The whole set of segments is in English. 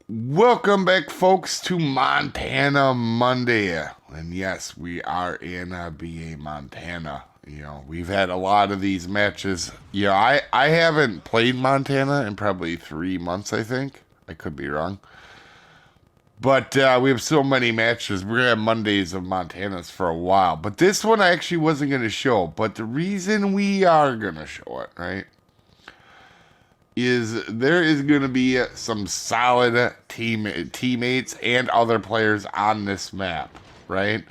Welcome back, folks, to Montana Monday. And yes, we are in BA Montana. You know, we've had a lot of these matches. Yeah, I haven't played Montana in probably 3 months, I think. I could be wrong. But we have so many matches. We're going to have Mondays of Montanas for a while. But this one I actually wasn't going to show. But the reason we are going to show it, right, is there is going to be some solid teammates and other players on this map, right?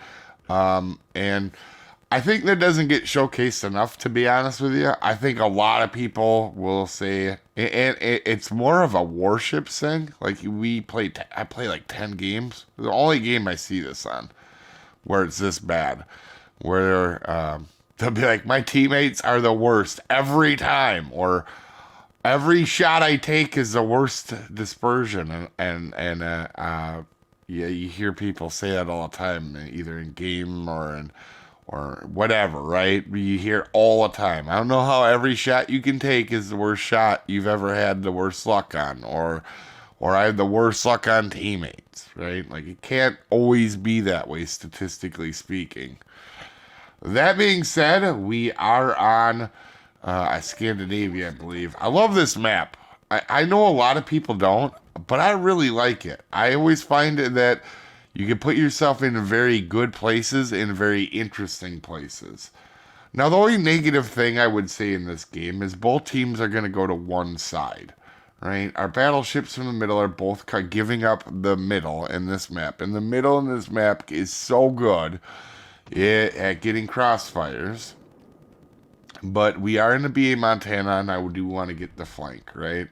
And I think that doesn't get showcased enough, to be honest with you. I think a lot of people will say, and it's more of a Warships thing. Like I play like 10 games. The only game I see this on where it's this bad, where they'll be like, my teammates are the worst every time, or every shot I take is the worst dispersion, and yeah, you hear people say that all the time, either in game or whatever, right? You hear all the time. I don't know how every shot you can take is the worst shot you've ever had the worst luck on, or I have the worst luck on teammates, right? Like, it can't always be that way, statistically speaking. That being said, we are on Scandinavia, I believe. I love this map. I know a lot of people don't, but I really like it. I always find that you can put yourself in very good places and very interesting places. Now, the only negative thing I would say in this game is both teams are going to go to one side, right? Our battleships in the middle are both giving up the middle in this map. And the middle in this map is so good at getting crossfires. But we are in the BA Montana, and I do want to get the flank, right?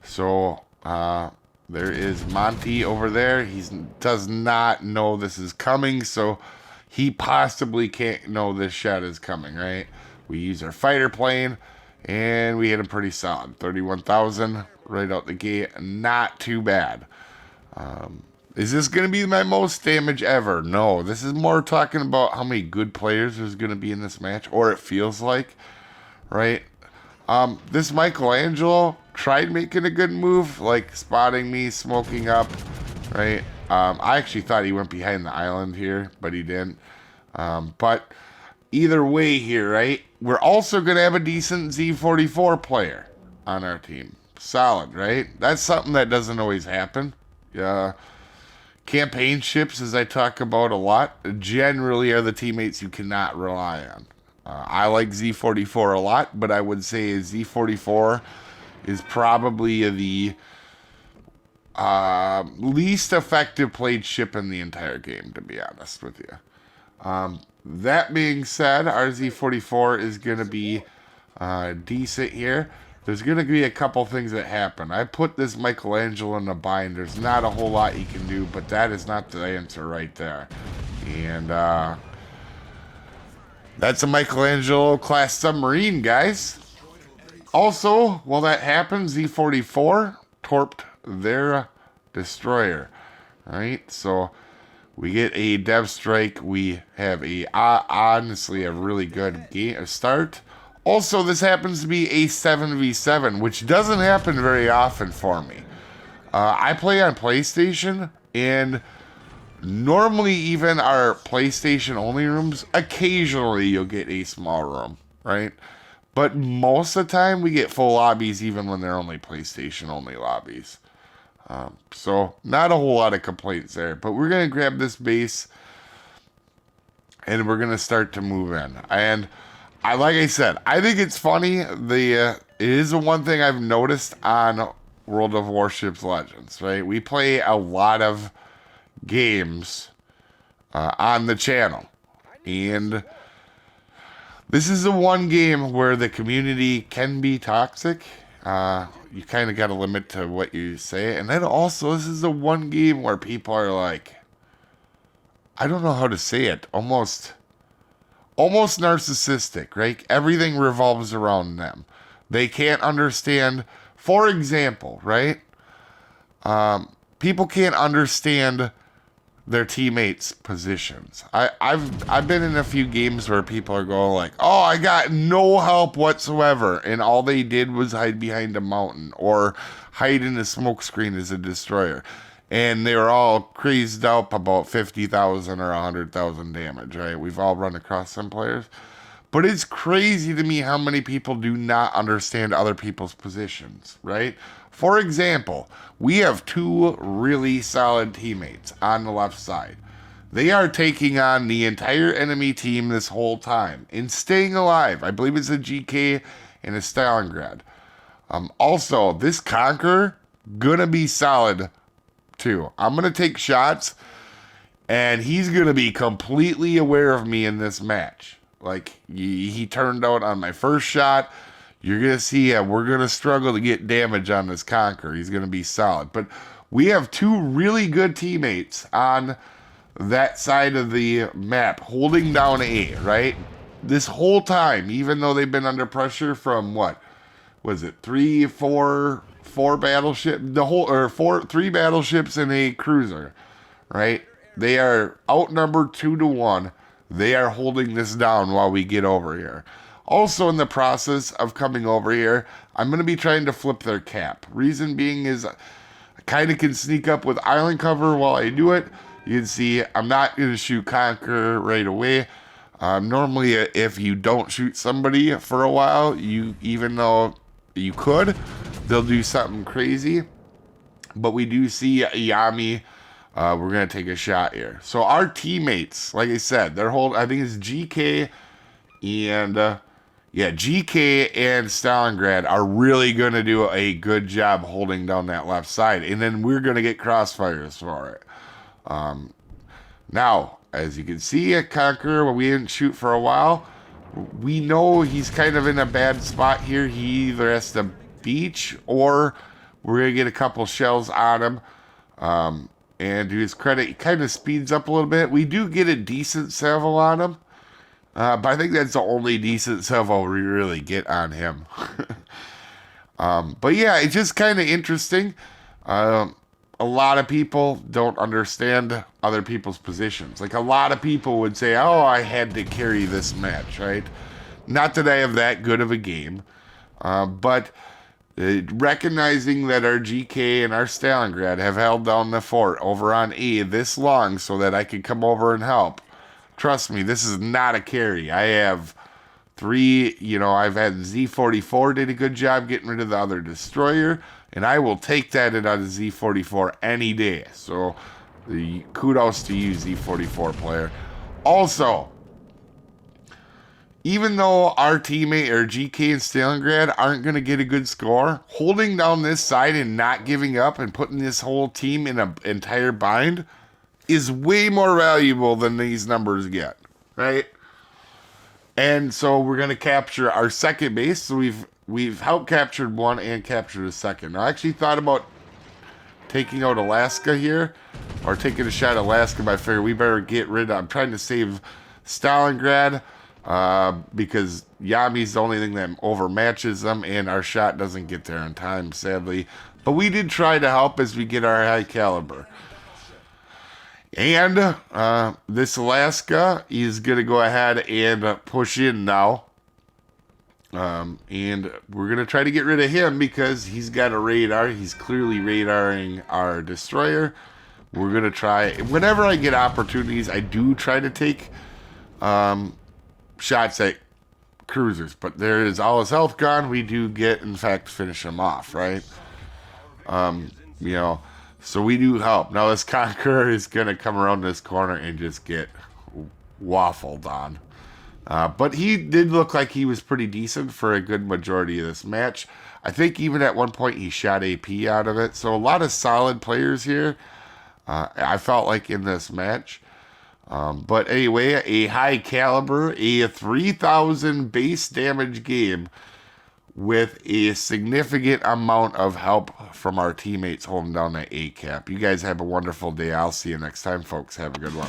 So, there is Monty over there. He does not know this is coming, so he possibly can't know this shot is coming, right? We use our fighter plane, and we hit him pretty solid. 31,000 right out the gate. Not too bad. Is this going to be my most damage ever? No. This is more talking about how many good players there's going to be in this match, or it feels like, right? This Michelangelo tried making a good move, like spotting me, smoking up, right? I actually thought he went behind the island here, but he didn't. But either way here, right? We're also going to have a decent Z44 player on our team. Solid, right? That's something that doesn't always happen. Yeah. Campaign ships, as I talk about a lot, generally are the teammates you cannot rely on. I like Z44 a lot, but I would say Z44 is probably the least effective played ship in the entire game, to be honest with you. That being said, our Z44 is going to be decent here. There's going to be a couple things that happen. I put this Michelangelo in a bind. There's not a whole lot he can do, but that is not the answer right there. And that's a Michelangelo class submarine, guys. Also, while that happens, Z44 torped their destroyer. Alright, so we get a dev strike. We have honestly a really good game start. Also, this happens to be a 7v7, which doesn't happen very often for me. I play on PlayStation, and normally even our PlayStation-only rooms, occasionally you'll get a small room, right? But most of the time, we get full lobbies even when they're only PlayStation-only lobbies. So, not a whole lot of complaints there. But we're going to grab this base, and we're going to start to move in. And like I said, I think it's funny. It is the one thing I've noticed on World of Warships Legends, right? We play a lot of games on the channel, and this is the one game where the community can be toxic. You kind of got a limit to what you say, and then also this is the one game where people are like, I don't know how to say it, almost narcissistic, right? Everything revolves around them. They can't understand, for example, right? People can't understand their teammates' positions. I've been in a few games where people are going like, "Oh, I got no help whatsoever," and all they did was hide behind a mountain or hide in a smoke screen as a destroyer, and they were all crazed up about 50,000 or 100,000 damage. Right? We've all run across some players, but it's crazy to me how many people do not understand other people's positions. Right? For example, we have two really solid teammates on the left side. They are taking on the entire enemy team this whole time and staying alive. I believe it's a GK and a Stalingrad. Also, this Conqueror, gonna be solid too. I'm gonna take shots, and he's gonna be completely aware of me in this match. Like, he turned out on my first shot. You're going to see we're going to struggle to get damage on this Conqueror. He's going to be solid. But we have two really good teammates on that side of the map holding down A, right? This whole time, even though they've been under pressure from what was it, three battleships, three battleships and a cruiser, right? They are outnumbered 2-1. They are holding this down while we get over here. Also, in the process of coming over here, I'm going to be trying to flip their cap. Reason being is I kind of can sneak up with island cover while I do it. You can see I'm not going to shoot Conqueror right away. Normally, if you don't shoot somebody for a while, even though you could, they'll do something crazy. But we do see Yami. We're going to take a shot here. So our teammates, like I said, I think it's GK and... GK and Stalingrad are really going to do a good job holding down that left side. And then we're going to get crossfires for it. Now, as you can see at Conqueror, when we didn't shoot for a while, we know he's kind of in a bad spot here. He either has to beach or we're going to get a couple shells on him. And to his credit, he kind of speeds up a little bit. We do get a decent salvo on him. But I think that's the only decent salvo we really get on him. But yeah, it's just kind of interesting. A lot of people don't understand other people's positions. Like, a lot of people would say, "Oh, I had to carry this match," right? Not that I have that good of a game. But recognizing that our GK and our Stalingrad have held down the fort over on E this long so that I could come over and help. Trust me, this is not a carry. I have three, I've had Z44 did a good job getting rid of the other destroyer, and I will take that on a Z44 any day. So, kudos to you, Z44 player. Also, even though our teammate, or GK and Stalingrad, aren't going to get a good score, holding down this side and not giving up and putting this whole team in an entire bind is way more valuable than these numbers get, right? And so we're going to capture our second base. So we've helped captured one and captured a second. Now, I actually thought about taking out Alaska here, or taking a shot at Alaska, but I figured we better get rid of... I'm trying to save Stalingrad, because Yami's the only thing that overmatches them, and our shot doesn't get there in time, sadly. But we did try to help as we get our high caliber. And this Alaska is going to go ahead and push in now. And we're going to try to get rid of him because he's got a radar. He's clearly radaring our destroyer. We're going to try... Whenever I get opportunities, I do try to take shots at cruisers. But there is all his health gone. We do get, in fact, finish him off, right? So we do help. Now this Conqueror is going to come around this corner and just get waffled on. But he did look like he was pretty decent for a good majority of this match. I think even at one point he shot AP out of it. So a lot of solid players here, I felt like, in this match. But anyway, a high caliber, a 3,000 base damage game with a significant amount of help from our teammates holding down that A cap. You guys have a wonderful day. I'll see you next time, folks. Have a good one.